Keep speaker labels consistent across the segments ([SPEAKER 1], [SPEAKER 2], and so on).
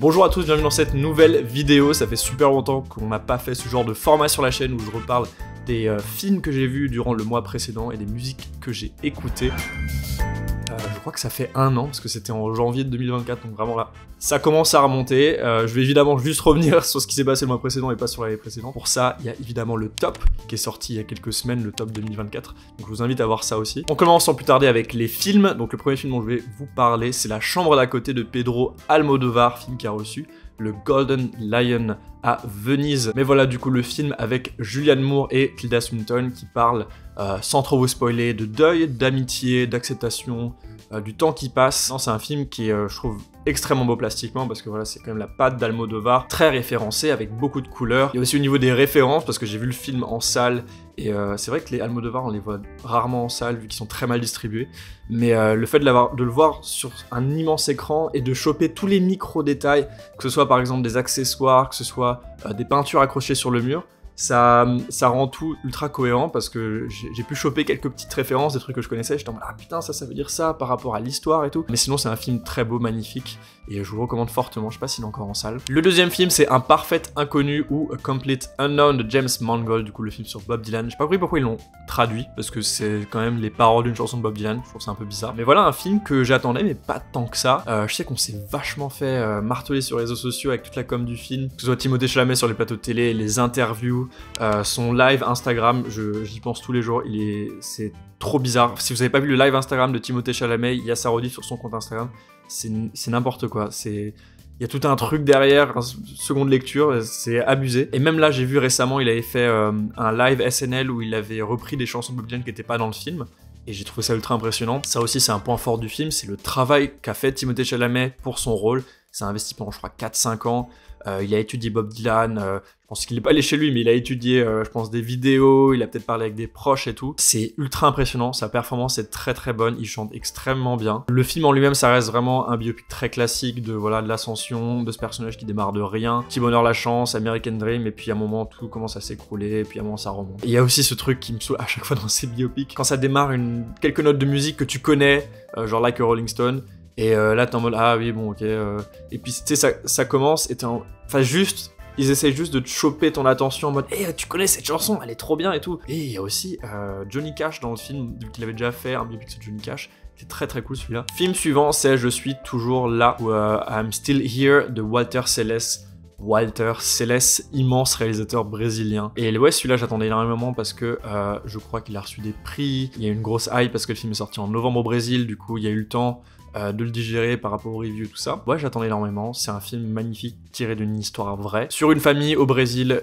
[SPEAKER 1] Bonjour à tous, bienvenue dans cette nouvelle vidéo. Ça fait super longtemps qu'on n'a pas fait ce genre de format sur la chaîne où je reparle des films que j'ai vus durant le mois précédent et des musiques que j'ai écoutées. Je crois que ça fait un an, parce que c'était en janvier de 2024, donc vraiment là, ça commence à remonter. Je vais évidemment juste revenir sur ce qui s'est passé le mois précédent et pas sur l'année précédente. Pour ça, il y a évidemment le top, qui est sorti il y a quelques semaines, le top 2024, donc je vous invite à voir ça aussi. On commence sans plus tarder avec les films. Donc le premier film dont je vais vous parler, c'est La Chambre d'à côté de Pedro Almodovar, film qui a reçu le Golden Lion à Venise. Mais voilà du coup le film avec Julianne Moore et Tilda Swinton qui parle, sans trop vous spoiler, de deuil, d'amitié, d'acceptation, du temps qui passe. C'est un film qui est, je trouve, extrêmement beau plastiquement parce que voilà, c'est quand même la patte d'Almodovar, très référencé avec beaucoup de couleurs. Il y a aussi au niveau des références parce que j'ai vu le film en salle et c'est vrai que les Almodovar on les voit rarement en salle vu qu'ils sont très mal distribués. Mais le fait de le voir sur un immense écran et de choper tous les micro-détails, que ce soit par exemple des accessoires, que ce soit des peintures accrochées sur le mur, ça rend tout ultra cohérent parce que j'ai pu choper quelques petites références, des trucs que je connaissais, j'étais en mode ah putain ça veut dire ça par rapport à l'histoire et tout. Mais sinon c'est un film très beau, magnifique et je vous le recommande fortement, je sais pas s'il est encore en salle. Le deuxième film c'est Un Parfait Inconnu ou A Complete Unknown de James Mangold, du coup le film sur Bob Dylan. J'ai pas compris pourquoi ils l'ont traduit parce que c'est quand même les paroles d'une chanson de Bob Dylan, je trouve ça un peu bizarre. Mais voilà un film que j'attendais mais pas tant que ça. Je sais qu'on s'est vachement fait marteler sur les réseaux sociaux avec toute la com du film, que ce soit Timothée Chalamet sur les plateaux de télé, les interviews, son live Instagram, j'y pense tous les jours, c'est trop bizarre. Si vous avez pas vu le live Instagram de Timothée Chalamet, il y a sa rediff sur son compte Instagram, c'est n'importe quoi, il y a tout un truc derrière, seconde lecture, c'est abusé. Et même là, j'ai vu récemment, il avait fait un live SNL où il avait repris des chansons de Bob Dylan qui n'étaient pas dans le film. Et j'ai trouvé ça ultra impressionnant. Ça aussi, c'est un point fort du film, c'est le travail qu'a fait Timothée Chalamet pour son rôle. C'est investi pendant, je crois, 4-5 ans. Il a étudié Bob Dylan, je pense qu'il n'est pas allé chez lui, mais il a étudié, je pense, des vidéos, il a peut-être parlé avec des proches et tout. C'est ultra impressionnant, sa performance est très très bonne, il chante extrêmement bien. Le film en lui-même, ça reste vraiment un biopic très classique de l'ascension de ce personnage qui démarre de rien. Petit bonheur, la chance, American Dream, et puis à un moment, tout commence à s'écrouler, et puis à un moment, ça remonte. Et il y a aussi ce truc qui me saoule à chaque fois dans ces biopics, quand ça démarre quelques notes de musique que tu connais, genre Like a Rolling Stone, et là t'es en mode ah oui bon ok et puis tu sais ça commence et enfin juste ils essayent juste de te choper ton attention en mode hey, tu connais cette chanson, elle est trop bien et tout. Et il y a aussi Johnny Cash dans le film qu'il avait déjà fait un biopic sur Johnny Cash, c'est très très cool celui-là. Film suivant c'est Je suis toujours là ou I'm Still Here de Walter Salles, immense réalisateur brésilien. Et ouais, celui-là j'attendais énormément parce que je crois qu'il a reçu des prix, il y a une grosse hype parce que le film est sorti en novembre au Brésil, du coup il y a eu le temps de le digérer par rapport aux reviews, tout ça. Ouais, j'attendais énormément, c'est un film magnifique tiré d'une histoire vraie. Sur une famille au Brésil,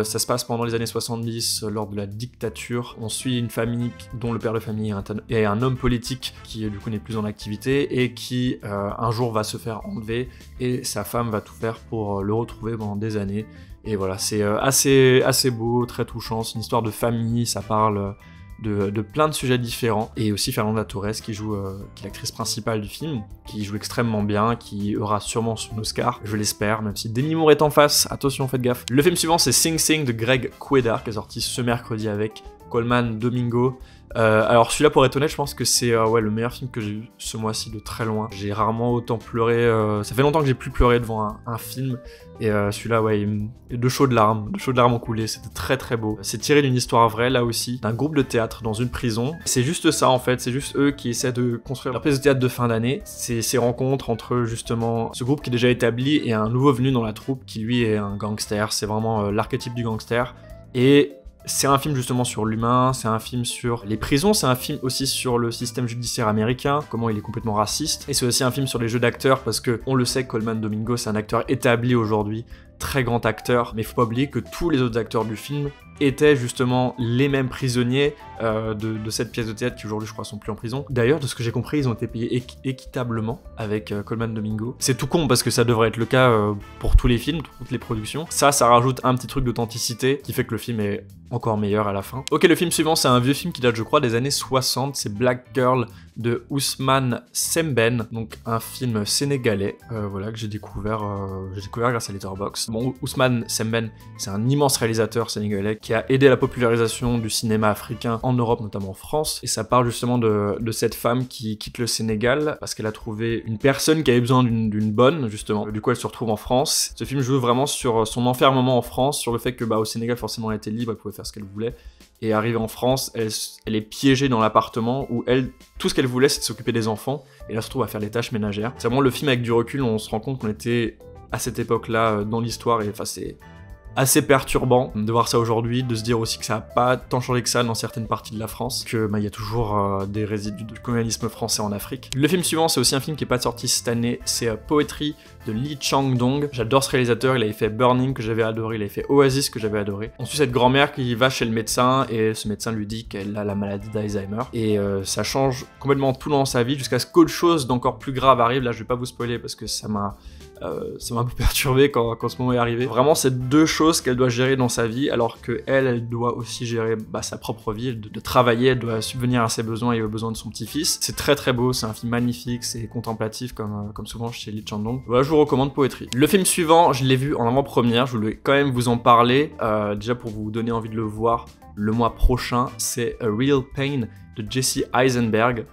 [SPEAKER 1] ça se passe pendant les années 70, lors de la dictature. On suit une famille dont le père de famille est un homme politique qui du coup n'est plus en activité et qui un jour va se faire enlever et sa femme va tout faire pour le retrouver pendant des années. Et voilà, c'est assez beau, très touchant, c'est une histoire de famille, ça parle de plein de sujets différents, et aussi Fernanda Torres qui est l'actrice principale du film, qui joue extrêmement bien, qui aura sûrement son Oscar, je l'espère, même si Demi Moore est en face, attention faites gaffe. Le film suivant c'est Sing Sing de Greg Cuedar, qui est sorti ce mercredi avec Colman Domingo. Alors celui-là pour être honnête je pense que c'est ouais, le meilleur film que j'ai vu ce mois-ci de très loin. J'ai rarement autant pleuré, ça fait longtemps que j'ai plus pleuré devant un film et celui-là ouais, de chaudes larmes ont coulé, c'était très très beau. C'est tiré d'une histoire vraie là aussi, d'un groupe de théâtre dans une prison. C'est juste ça en fait, c'est juste eux qui essaient de construire leur pièce de théâtre de fin d'année. C'est ces rencontres entre justement ce groupe qui est déjà établi et un nouveau venu dans la troupe qui lui est un gangster, c'est vraiment l'archétype du gangster. Et c'est un film justement sur l'humain, c'est un film sur les prisons, c'est un film aussi sur le système judiciaire américain, comment il est complètement raciste, et c'est aussi un film sur les jeux d'acteurs, parce que on le sait, Colman Domingo c'est un acteur établi aujourd'hui, très grand acteur, mais faut pas oublier que tous les autres acteurs du film étaient justement les mêmes prisonniers de cette pièce de théâtre qui aujourd'hui je crois sont plus en prison. D'ailleurs de ce que j'ai compris ils ont été payés équitablement avec Colman Domingo. C'est tout con parce que ça devrait être le cas pour tous les films, toutes les productions. Ça rajoute un petit truc d'authenticité qui fait que le film est encore meilleur à la fin. Ok, le film suivant c'est un vieux film qui date je crois des années 60, c'est Black Girl de Ousmane Sembène, donc un film sénégalais, voilà, que j'ai découvert grâce à Letterboxd. Bon, Ousmane Sembène, c'est un immense réalisateur sénégalais qui a aidé à la popularisation du cinéma africain en Europe, notamment en France. Et ça parle justement de cette femme qui quitte le Sénégal parce qu'elle a trouvé une personne qui avait besoin d'une bonne, justement. Du coup, elle se retrouve en France. Ce film joue vraiment sur son enfermement en France, sur le fait que au Sénégal, forcément, elle était libre, elle pouvait faire ce qu'elle voulait. Et arrivée en France, elle est piégée dans l'appartement où tout ce qu'elle voulait, c'est de s'occuper des enfants. Et là, elle se retrouve à faire les tâches ménagères. C'est vraiment le film avec du recul, on se rend compte qu'on était à cette époque-là dans l'histoire, et enfin, c'est assez perturbant de voir ça aujourd'hui, de se dire aussi que ça n'a pas tant changé que ça dans certaines parties de la France, que y a toujours des résidus de colonialisme français en Afrique. Le film suivant, c'est aussi un film qui n'est pas sorti cette année, c'est Poetry de Lee Chang-dong. J'adore ce réalisateur, il avait fait Burning que j'avais adoré, il avait fait Oasis que j'avais adoré. On suit cette grand-mère qui va chez le médecin et ce médecin lui dit qu'elle a la maladie d'Alzheimer, et ça change complètement tout dans sa vie jusqu'à ce qu'autre chose d'encore plus grave arrive. Là, je vais pas vous spoiler parce que ça m'a un peu perturbé quand ce moment est arrivé. Vraiment, c'est deux choses qu'elle doit gérer dans sa vie, alors que elle doit aussi gérer sa propre vie, de travailler, elle doit subvenir à ses besoins et aux besoins de son petit-fils. C'est très très beau, c'est un film magnifique, c'est contemplatif comme souvent chez Lee Chang-dong. Voilà, je vous recommande Poetry. Le film suivant, je l'ai vu en avant-première, je voulais quand même vous en parler, déjà pour vous donner envie de le voir le mois prochain. C'est A Real Pain de Jesse Eisenberg.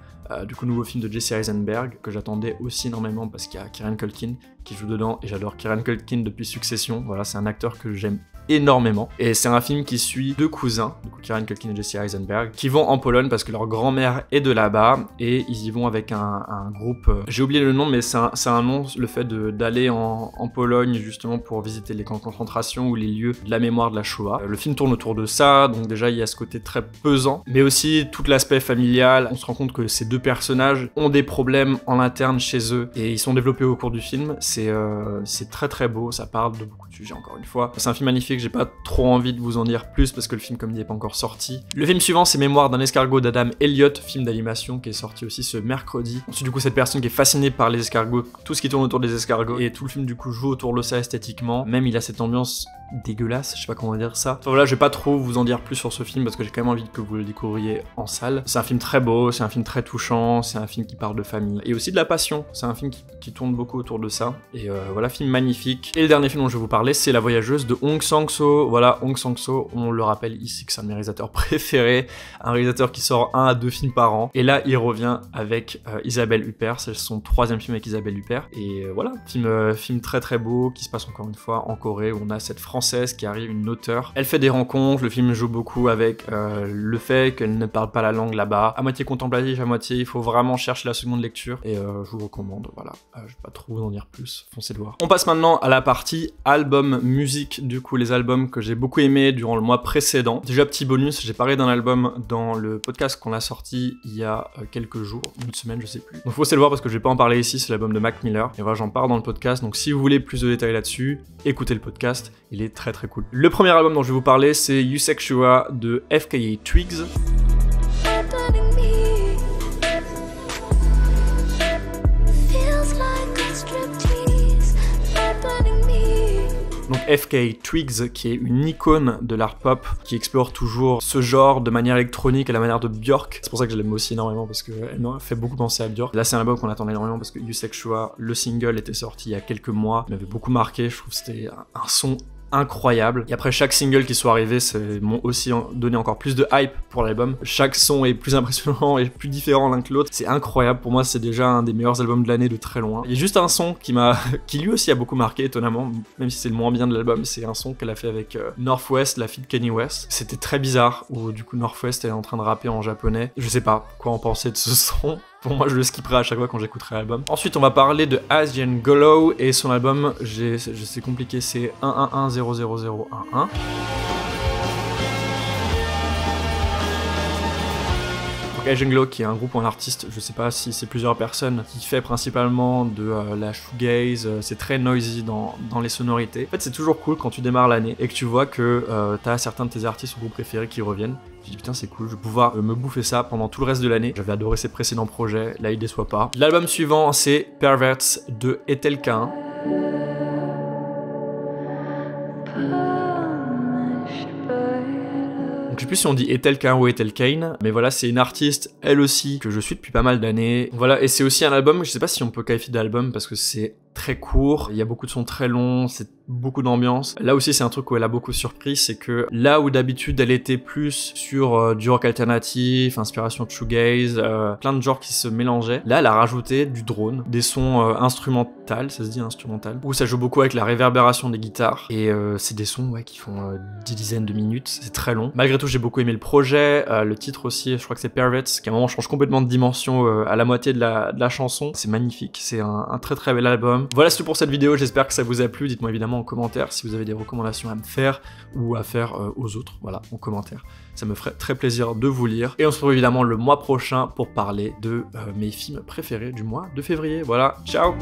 [SPEAKER 1] Du coup, nouveau film de Jesse Eisenberg que j'attendais aussi énormément parce qu'il y a Kieran Culkin qui joue dedans et j'adore Kieran Culkin depuis Succession. Voilà, c'est un acteur que j'aime énormément. Et c'est un film qui suit deux cousins, du coup Kieran Culkin et Jesse Eisenberg, qui vont en Pologne parce que leur grand-mère est de là-bas et ils y vont avec un groupe. J'ai oublié le nom, mais c'est un nom, le fait d'aller en Pologne justement pour visiter les camps de concentration ou les lieux de la mémoire de la Shoah. Le film tourne autour de ça, donc déjà il y a ce côté très pesant, mais aussi tout l'aspect familial. On se rend compte que ces deux personnages ont des problèmes en interne chez eux et ils sont développés au cours du film. C'est très très beau, ça parle de beaucoup de sujets encore une fois. C'est un film magnifique. J'ai pas trop envie de vous en dire plus parce que le film, comme dit, n'est pas encore sorti. Le film suivant, c'est Mémoire d'un escargot d'Adam Elliott, film d'animation qui est sorti aussi ce mercredi. Ensuite, du coup, cette personne qui est fascinée par les escargots, tout ce qui tourne autour des escargots, et tout le film, du coup, joue autour de ça esthétiquement. Même, il a cette ambiance dégueulasse, je sais pas comment dire ça. Enfin, voilà, je vais pas trop vous en dire plus sur ce film parce que j'ai quand même envie que vous le découvriez en salle. C'est un film très beau, c'est un film très touchant, c'est un film qui parle de famille et aussi de la passion. C'est un film qui tourne beaucoup autour de ça. Et voilà, film magnifique. Et le dernier film dont je vais vous parler, c'est La Voyageuse de Hong Sang-soo. Voilà, Hong Sang-soo, on le rappelle ici que c'est un de mes réalisateurs préférés, un réalisateur qui sort 1 à 2 films par an. Et là, il revient avec Isabelle Huppert, c'est son 3e film avec Isabelle Huppert. Et voilà, film très très beau qui se passe encore une fois en Corée où on a cette française qui arrive, une auteure. Elle fait des rencontres, le film joue beaucoup avec le fait qu'elle ne parle pas la langue là-bas, à moitié contemplatif, à moitié il faut vraiment chercher la seconde lecture et je vous recommande, voilà. Je vais pas trop vous en dire plus, foncez le voir. On passe maintenant à la partie album musique, du coup les albums que j'ai beaucoup aimés durant le mois précédent. Déjà petit bonus, j'ai parlé d'un album dans le podcast qu'on a sorti il y a quelques jours, une semaine je sais plus. Donc foncez le voir parce que je vais pas en parler ici, c'est l'album de Mac Miller et voilà, j'en parle dans le podcast, donc si vous voulez plus de détails là-dessus, écoutez le podcast, il est très très cool. Le premier album dont je vais vous parler, c'est Yusexuwa de FKA Twigs. Donc FKA Twigs, qui est une icône de l'art pop, qui explore toujours ce genre de manière électronique à la manière de Björk. C'est pour ça que je l'aime aussi énormément, parce qu'elle m'a fait beaucoup penser à Björk. Là c'est un album qu'on attendait énormément, parce que Yusexuwa, le single était sorti il y a quelques mois, il m'avait beaucoup marqué, je trouve que c'était un son incroyable. Et après chaque single qui soit arrivé, m'ont aussi donné encore plus de hype pour l'album. Chaque son est plus impressionnant et plus différent l'un que l'autre. C'est incroyable. Pour moi, c'est déjà un des meilleurs albums de l'année de très loin. Il y a juste un son qui lui aussi a beaucoup marqué, étonnamment, même si c'est le moins bien de l'album. C'est un son qu'elle a fait avec Northwest, la fille de Kanye West. C'était très bizarre, où du coup Northwest elle est en train de rapper en japonais. Je sais pas quoi en penser de ce son. Pour moi, je le skipperai à chaque fois quand j'écouterai l'album. Ensuite, on va parler de Asian Glow et son album, c'est compliqué, c'est 111000011. Asian Glow, qui est un groupe ou un artiste, je sais pas si c'est plusieurs personnes, qui fait principalement de la shoegaze, c'est très noisy dans les sonorités. En fait, c'est toujours cool quand tu démarres l'année et que tu vois que t'as certains de tes artistes ou groupes préférés qui reviennent. Je dis putain c'est cool, je vais pouvoir me bouffer ça pendant tout le reste de l'année. J'avais adoré ses précédents projets, là il déçoit pas. L'album suivant c'est Perverts de Etelka. Donc, je sais plus si on dit Etelka ou Etelkane, mais voilà, c'est une artiste, elle aussi, que je suis depuis pas mal d'années. Voilà, et c'est aussi un album, je sais pas si on peut qualifier d'album parce que c'est très court, il y a beaucoup de sons très longs, c'est beaucoup d'ambiance. Là aussi c'est un truc où elle a beaucoup surpris, c'est que là où d'habitude elle était plus sur du rock alternatif, inspiration de shoegaze, plein de genres qui se mélangeaient, là elle a rajouté du drone, des sons instrumentales, ça se dit instrumental, où ça joue beaucoup avec la réverbération des guitares, et c'est des sons qui font 10 dizaines de minutes, c'est très long. Malgré tout j'ai beaucoup aimé le projet, le titre aussi, je crois que c'est Perverts, qui à un moment change complètement de dimension à la moitié de la chanson, c'est magnifique, c'est un très très bel album. Voilà, c'est tout pour cette vidéo, j'espère que ça vous a plu, dites-moi évidemment en commentaire si vous avez des recommandations à me faire ou à faire aux autres, voilà, en commentaire. Ça me ferait très plaisir de vous lire. Et on se retrouve évidemment le mois prochain pour parler de mes films préférés du mois de février. Voilà, ciao!